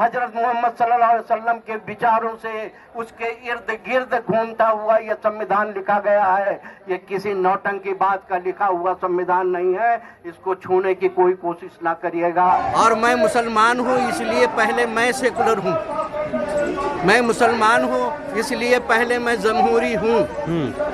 हजरत मोहम्मद सल्लल्लाहु अलैहि वसल्लम के विचारों से उसके इर्द गिर्द घूमता हुआ यह संविधान लिखा गया है। ये किसी नौटंकी बात का लिखा हुआ संविधान नहीं है। इसको छूने की कोई कोशिश ना करिएगा। और मैं मुसलमान हूँ इसलिए पहले मैं सेकुलर हूँ। मैं मुसलमान हूँ इसलिए पहले मैं जमहूरी हूँ।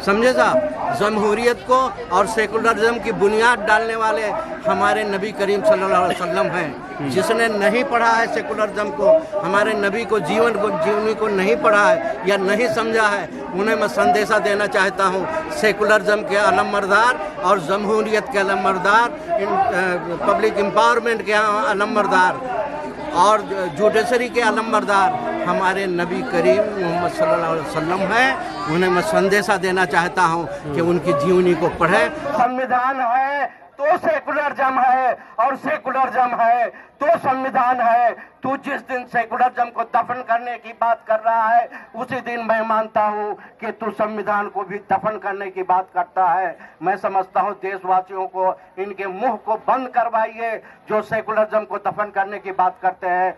समझे साहब, जमहूरियत को और सेकुलरिज्म की बुनियाद डालने वाले हमारे नबी करीम सल्लल्लाहु अलैहि वसल्लम हैं। जिसने नहीं पढ़ा है सेकुलरिज्म को, हमारे नबी को जीवनी को नहीं पढ़ा है या नहीं समझा है, उन्हें मैं संदेशा देना चाहता हूँ। सेकुलरिज्म के अलमबरदार और जमहूरियत के अलमबरदार, पब्लिक एम्पावरमेंट के अलमबरदार और जुडिशरी के अलमबरदार हमारे नबी करीम मोहम्मद सल्लल्लाहु अलैहि वसल्लम हैं। उन्हें मैं संदेशा देना चाहता हूं कि उनकी जीवनी को पढ़ें। संविधान है तो सेकुलरिज्म है और सेकुलरिज्म है तो संविधान है। तू जिस दिन सेकुलरिज्म को दफन करने की बात कर रहा है उसी दिन मैं मानता हूं कि तू संविधान को भी दफन करने की बात करता है। मैं समझता हूं देशवासियों को इनके मुंह को बंद करवाइए जो सेकुलरिज्म को दफन करने की बात करते हैं।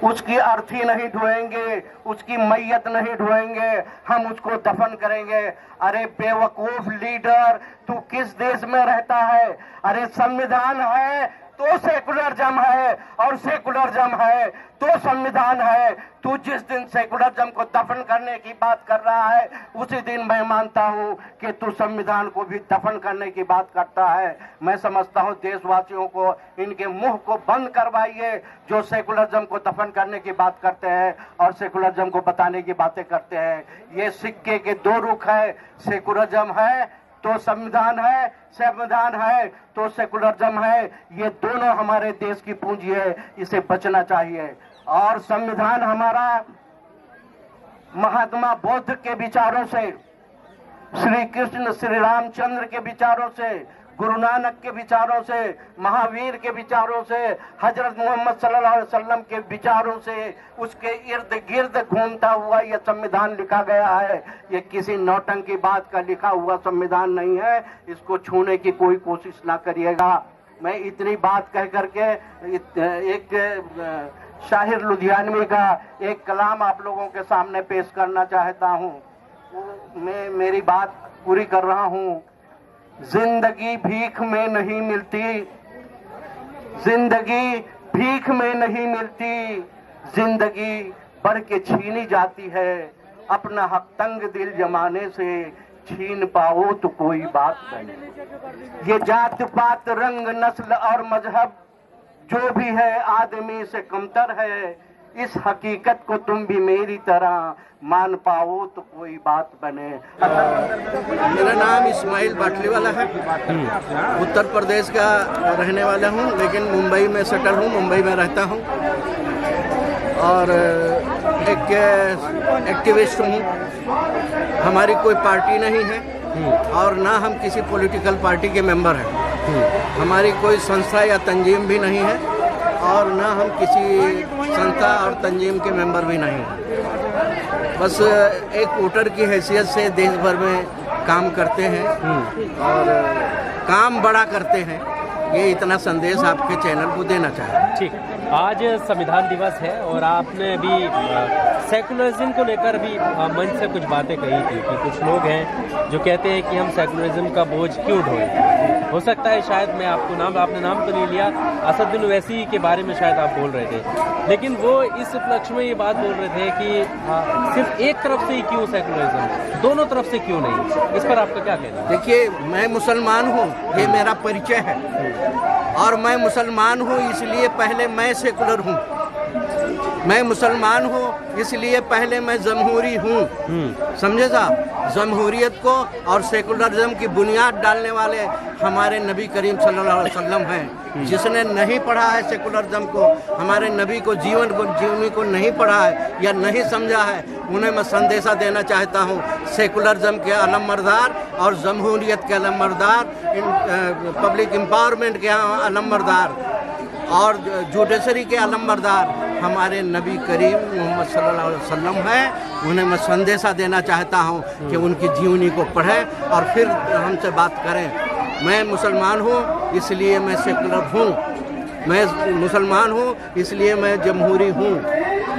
उसकी अर्थी नहीं ढोएंगे, उसकी मैयत नहीं ढोएंगे, हम उसको दफन करेंगे। अरे बेवकूफ लीडर, तू किस देश में रहता है? अरे संविधान है तो सेकुलरिज्म है और सेकुलरिज्म है तो संविधान है। तू जिस दिन सेकुलरिज्म को दफन करने की बात कर रहा है उसी दिन मैं मानता हूं कि तू संविधान को भी दफन करने की बात करता है। मैं समझता हूं देशवासियों को इनके मुंह को बंद करवाइए जो सेकुलरिज्म को दफन करने की बात करते हैं और सेकुलरिज्म को बताने की बातें करते हैं। ये सिक्के के दो रुख है, सेकुलरिज्म है तो संविधान है, संविधान है तो सेकुलरिज्म है। ये दोनों हमारे देश की पूंजी है, इसे बचना चाहिए। और संविधान हमारा महात्मा बुद्ध के विचारों से, श्री कृष्ण श्री रामचंद्र के विचारों से, गुरु नानक के विचारों से, महावीर के विचारों से, हजरत मोहम्मद सल्लल्लाहु अलैहि वसल्लम के विचारों से उसके इर्द गिर्द घूमता हुआ यह संविधान लिखा गया है। ये किसी नौटंकी बात का लिखा हुआ संविधान नहीं है। इसको छूने की कोई कोशिश ना करिएगा। मैं इतनी बात कह करके एक शाहिर लुधियानवी का एक कलाम आप लोगों के सामने पेश करना चाहता हूँ। मैं मेरी बात पूरी कर रहा हूँ। जिंदगी भीख में नहीं मिलती, जिंदगी भीख में नहीं मिलती, जिंदगी बढ़ के छीनी जाती है। अपना हक तंग दिल जमाने से छीन पाओ तो कोई बात बने। ये जात पात रंग नस्ल और मजहब जो भी है आदमी से कमतर है। इस हकीकत को तुम भी मेरी तरह मान पाओ तो कोई बात बने। मेरा नाम इस्माइल बाटलीवाला है। उत्तर प्रदेश का रहने वाला हूँ लेकिन मुंबई में सेटल हूँ, मुंबई में रहता हूँ और एक एक्टिविस्ट हूँ। हमारी कोई पार्टी नहीं है और ना हम किसी पॉलिटिकल पार्टी के मेंबर हैं। हमारी कोई संस्था या तंजीम भी नहीं है और ना हम किसी संस्था और तंजीम के मेंबर भी नहीं हैं। बस एक वोटर की हैसियत से देश भर में काम करते हैं और काम बड़ा करते हैं। ये इतना संदेश आपके चैनल को देना चाहें। ठीक, आज संविधान दिवस है और आपने अभी सेकुलरिज्म को लेकर भी मंच से कुछ बातें कही थी कि कुछ लोग हैं जो कहते हैं कि हम सेकुलरिज्म का बोझ क्यों ढोएं। हो सकता है शायद मैं आपने नाम तो नहीं लिया, असदुद्दीन ओवैसी के बारे में शायद आप बोल रहे थे, लेकिन वो इस उपलक्ष्य में ये बात बोल रहे थे कि सिर्फ एक तरफ से ही क्यों सेकुलरिज्म, दोनों तरफ से क्यों नहीं। इस पर आपका क्या कहना है? देखिए, मैं मुसलमान हूँ, ये मेरा परिचय है और मैं मुसलमान हूँ इसलिए पहले मैं सेकुलर हूँ। मैं मुसलमान हूँ इसलिए पहले मैं जमहूरी हूँ। समझे साहब, जमहूरियत को और सेकुलरिज्म की बुनियाद डालने वाले हमारे नबी करीम सल्लल्लाहु अलैहि वसल्लम हैं। जिसने नहीं पढ़ा है सेकुलरिज्म को, हमारे नबी को जीवनी को नहीं पढ़ा है या नहीं समझा है, उन्हें मैं संदेशा देना चाहता हूँ। सेकुलरिज्म के अलमबरदार और जमहूरियत के अलमबरदार, पब्लिक एम्पावरमेंट के अलमबरदार और जुडिशरी के अलमबरदार हमारे नबी करीम मोहम्मद सल्लल्लाहु अलैहि वसल्लम हैं। उन्हें मैं संदेशा देना चाहता हूँ कि उनकी जीवनी को पढ़ें और फिर हमसे बात करें। मैं मुसलमान हूँ इसलिए मैं सेकुलर हूँ। मैं मुसलमान हूँ, इसलिए मैं जमहूरी हूँ।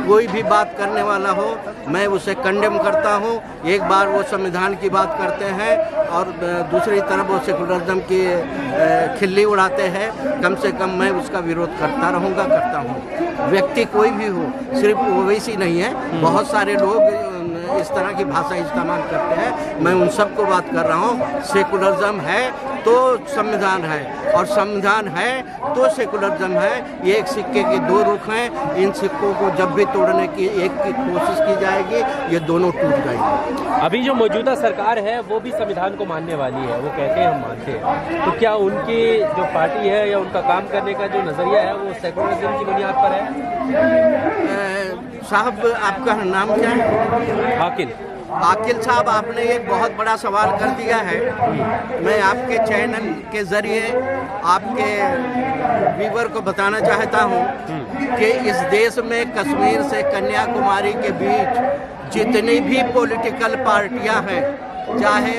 कोई भी बात करने वाला हो मैं उसे कंडेम करता हूँ। एक बार वो संविधान की बात करते हैं और दूसरी तरफ वो सेकुलरिज्म की खिल्ली उड़ाते हैं। कम से कम मैं उसका विरोध करता रहूँगा, करता हूँ। व्यक्ति कोई भी हो, सिर्फ ओवैसी नहीं है, बहुत सारे लोग इस तरह की भाषा इस्तेमाल करते हैं। मैं उन सबको बात कर रहा हूँ। सेकुलरिज्म है तो संविधान है, और संविधान है तो सेकुलरिज्म है। ये एक सिक्के के दो रुख हैं। इन सिक्कों को जब भी तोड़ने की एक की कोशिश की जाएगी, ये दोनों टूट जाएंगे। अभी जो मौजूदा सरकार है वो भी संविधान को मानने वाली है, वो कहते हैं हम मानते हैं, तो क्या उनकी जो पार्टी है या उनका काम करने का जो नजरिया है वो सेकुलरिज्म की बुनियाद पर है? साहब, आपका नाम क्या है? आकिल। आकिल साहब, आपने एक बहुत बड़ा सवाल कर दिया है। मैं आपके चैनल के जरिए आपके व्यूअर को बताना चाहता हूँ कि इस देश में कश्मीर से कन्याकुमारी के बीच जितनी भी पॉलिटिकल पार्टियां हैं, चाहे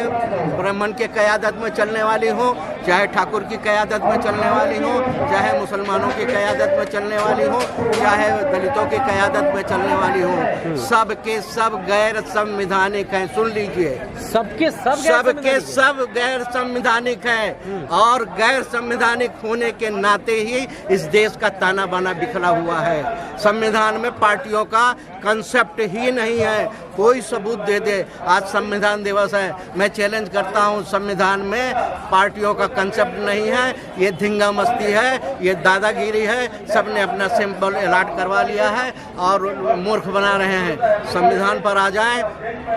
ब्राह्मण के क़यादत में चलने वाली हो, चाहे ठाकुर की क़यादत में चलने वाली हो, चाहे मुसलमानों की क़यादत में चलने वाली हो, चाहे दलितों की क़यादत में चलने वाली हो, सब के सब गैर संवैधानिक हैं। सुन लीजिए, सबके सब गैर संवैधानिक हैं, और गैर संवैधानिक होने के नाते ही इस देश का ताना बाना बिखरा हुआ है। संविधान में पार्टियों का कंसेप्ट ही नहीं है। कोई सबूत दे दे। आज संविधान दिवस है, मैं चैलेंज करता हूं, संविधान में पार्टियों का कंसेप्ट नहीं है। ये धिंगा मस्ती है, ये दादागिरी है। सबने अपना सिंबल अलॉट करवा लिया है और मूर्ख बना रहे हैं। संविधान पर आ जाएं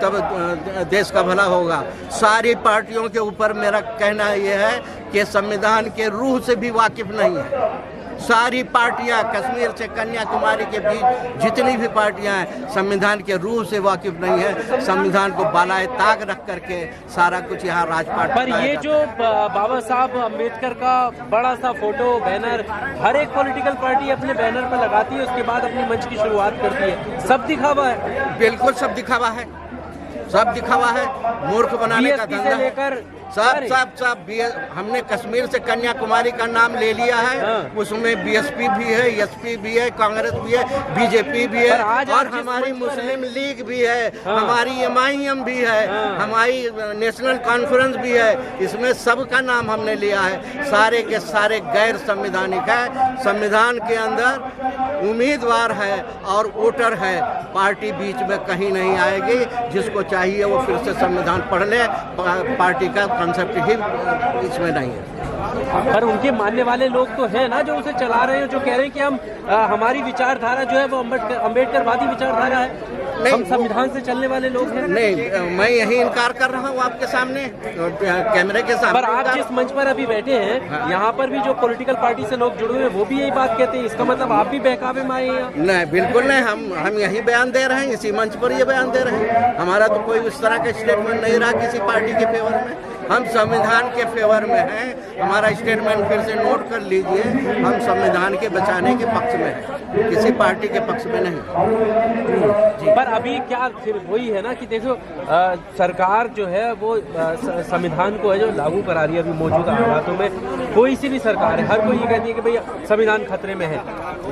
तब देश का भला होगा। सारी पार्टियों के ऊपर मेरा कहना यह है कि संविधान के रूह से भी वाकिफ नहीं है। सारी पार्टियां, कश्मीर से कन्याकुमारी के बीच जितनी भी पार्टियां हैं, संविधान के रूह से वाकिफ नहीं है। संविधान को बालाए ताक रख करके सारा कुछ यहाँ राजपाट पर ये जो बाबा साहब अम्बेडकर का बड़ा सा फोटो बैनर हर एक पॉलिटिकल पार्टी अपने बैनर पर लगाती है, उसके बाद अपनी मंच की शुरुआत करती है। सब दिखावा है, बिल्कुल सब दिखावा है, सब दिखावा है। मूर्ख बनाने का धंधा लेकर सब हमने कश्मीर से कन्याकुमारी का नाम ले लिया है। उसमें बीएसपी भी है, एसपी भी है, कांग्रेस भी है, बीजेपी भी है, और हमारी मुस्लिम लीग भी है, हमारी एमआईएम भी है, हमारी नेशनल कॉन्फ्रेंस भी है। इसमें सबका नाम हमने लिया है। सारे के सारे गैर संवैधानिक है। संविधान के अंदर उम्मीदवार है और वोटर है, पार्टी बीच में कहीं नहीं आएगी। जिसको चाहिए वो फिर से संविधान पढ़ ले, पार्टी का कंसेप्ट ही इसमें नहीं है। पर उनके मानने वाले लोग तो हैं ना जो उसे चला रहे हैं, जो कह रहे हैं कि हम हमारी विचारधारा जो है वो अम्बेडकरवादी विचारधारा है, हम संविधान से चलने वाले लोग हैं। नहीं, मैं यही इनकार कर रहा हूँ आपके सामने, कैमरे के सामने। पर आप जिस मंच पर अभी बैठे हैं, यहाँ पर भी जो पॉलिटिकल पार्टी से लोग जुड़े हुए हैं वो भी यही बात कहते हैं। इसका मतलब आप भी बहकावे में आए हैं? नहीं, बिल्कुल नहीं। हम यही बयान दे रहे हैं, इसी मंच पर ये बयान दे रहे हैं। हमारा तो कोई उस तरह का स्टेटमेंट नहीं रहा किसी पार्टी के फेवर में। हम संविधान के फेवर में हैं। हमारा स्टेटमेंट फिर से नोट कर लीजिए, हम संविधान के बचाने के पक्ष में हैं, किसी पार्टी के पक्ष में नहीं। पर अभी क्या फिर वही है ना कि देखो, सरकार जो है वो संविधान को है जो लागू करा रही है अभी मौजूदा हालातों में। कोई सी भी सरकार है, हर कोई ये कहती है कि भाई संविधान खतरे में है।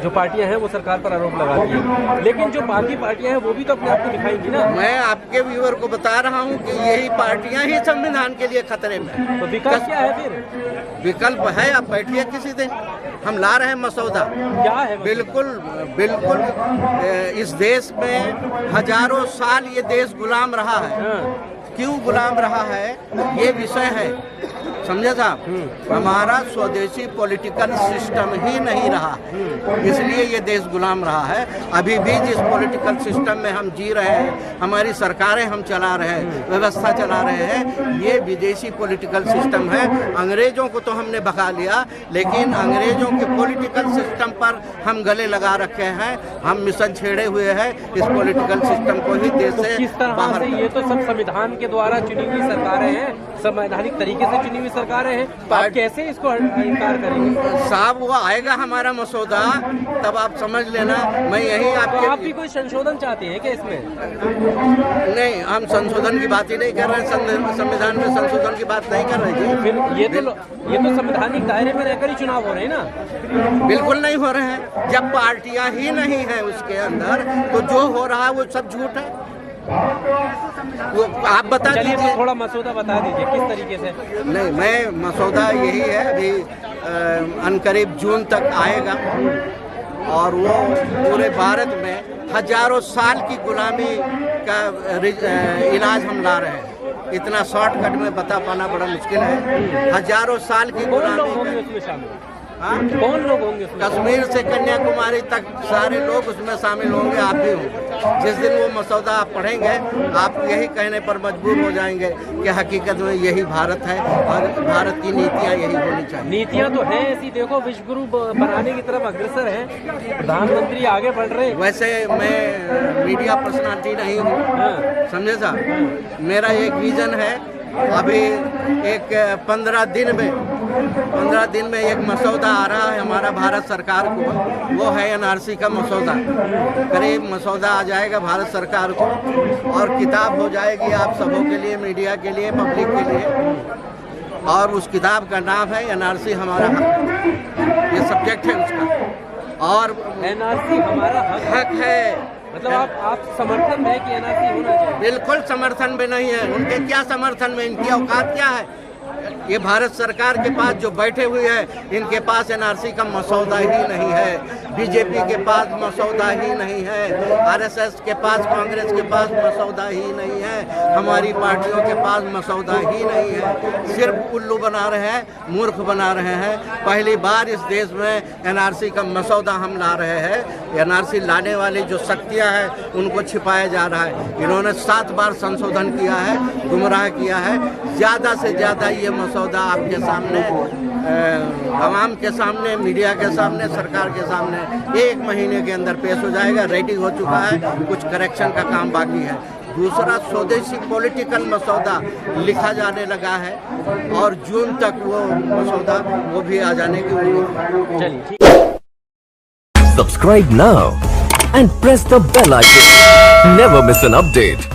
जो पार्टियां हैं वो सरकार पर आरोप लगाती है, लेकिन जो बाकी पार्टियां हैं वो भी तो अपने आप को दिखाएंगी ना। मैं आपके व्यूअर को बता रहा हूँ कि यही पार्टियां ही संविधान के लिए खतरे में। तो विकल्प क्या है फिर? विकल्प है, आप बैठिए किसी दिन, हम ला रहे हैं मसौदा। क्या है? बिल्कुल इस देश में हजारों साल ये देश गुलाम रहा है। क्यों गुलाम रहा है ये विषय है, समझे साहब। हमारा स्वदेशी पॉलिटिकल सिस्टम ही नहीं रहा है, इसलिए ये देश गुलाम रहा है। अभी भी जिस पॉलिटिकल सिस्टम में हम जी रहे हैं, हमारी सरकारें हम चला रहे हैं, व्यवस्था चला रहे हैं, ये विदेशी पॉलिटिकल सिस्टम है। अंग्रेजों को तो हमने भगा लिया, लेकिन अंग्रेजों के पॉलिटिकल सिस्टम पर हम गले लगा रखे हैं। हम मिशन छेड़े हुए हैं इस पॉलिटिकल सिस्टम को ही देश से किस तरह से। ये तो सब संविधान के द्वारा चुनी हुई सरकारें हैं, संवैधानिक तरीके से चुनी हुई सरकारें हैं, तो आप कैसे इसको इनकार करेंगे? साहब वो आएगा हमारा मसौदा, तब आप समझ लेना। मैं यही तो आपके आप भी कोई संशोधन चाहते हैं क्या इसमें? नहीं, हम संशोधन की बात ही नहीं कर रहे, संविधान में संशोधन की बात नहीं कर रहे जी। फिर ये तो संवैधानिक दायरे में रहकर ही चुनाव हो रहे हैं ना? बिल्कुल नहीं हो रहे हैं। जब पार्टियां ही नहीं है उसके अंदर, तो जो हो रहा है वो सब झूठ है। वो आप बता चलिए दीजिए। तो थोड़ा मसौदा बता दीजिए किस तरीके से। नहीं, मैं मसौदा यही है, अभी अनकरीब जून तक आएगा और वो पूरे भारत में हजारों साल की गुलामी का इलाज हम ला रहे हैं। इतना शॉर्टकट में बता पाना बड़ा मुश्किल है। हजारों साल की कौन लोग होंगे गुलामी, उसमें शामिल? हाँ? कौन लोग होंगे उसमें? कश्मीर से कन्याकुमारी तक सारे लोग उसमें शामिल होंगे, आप भी होंगे। जिस दिन वो मसौदा आप पढ़ेंगे, आप यही कहने पर मजबूर हो जाएंगे कि हकीकत में यही भारत है और भारत की नीतियाँ यही होनी चाहिए। नीतियाँ तो हैं ऐसी, देखो विश्व गुरु बनाने की तरफ अग्रसर हैं, प्रधानमंत्री आगे बढ़ रहे हैं। वैसे मैं मीडिया पर्सनालिटी नहीं हूँ, हाँ। समझे साहब। मेरा एक विजन है, अभी एक 15 दिन में एक मसौदा आ रहा है हमारा भारत सरकार को, वो है एनआरसी का मसौदा। करीब मसौदा आ जाएगा भारत सरकार को और किताब हो जाएगी आप सबों के लिए, मीडिया के लिए, पब्लिक के लिए। और उस किताब का नाम है एनआरसी हमारा हक। ये सब्जेक्ट है उसका। और एनआरसी हमारा हक है। मतलब आप समर्थन है कि एनआरसी होना चाहिए? बिल्कुल समर्थन में नहीं है। उनके क्या समर्थन में, इनकी औकात क्या है? ये भारत सरकार के पास जो बैठे हुए हैं, इनके पास एनआरसी का मसौदा ही नहीं है। बीजेपी के पास मसौदा ही नहीं है। आरएसएस के पास, कांग्रेस के पास मसौदा ही नहीं है। हमारी पार्टियों के पास मसौदा ही नहीं है। सिर्फ उल्लू बना रहे हैं, मूर्ख बना रहे हैं। पहली बार इस देश में एनआरसी का मसौदा हम ला रहे हैं। एनआरसी लाने वाली जो शक्तियां हैं उनको छिपाया जा रहा है। इन्होंने 7 बार संशोधन किया है, गुमराह किया है। ज़्यादा से ज़्यादा ये मसौदा आपके सामने, आवाम के सामने, मीडिया के सामने, सरकार के सामने 1 महीने के अंदर पेश हो जाएगा। रेडी हो चुका है, कुछ करेक्शन का काम बाकी है। दूसरा स्वदेशी पॉलिटिकल मसौदा लिखा जाने लगा है और जून तक वो मसौदा वो भी आ जाने की उम्मीद है। चलिए ठीक है। Subscribe now and press the bell icon. Never miss an update.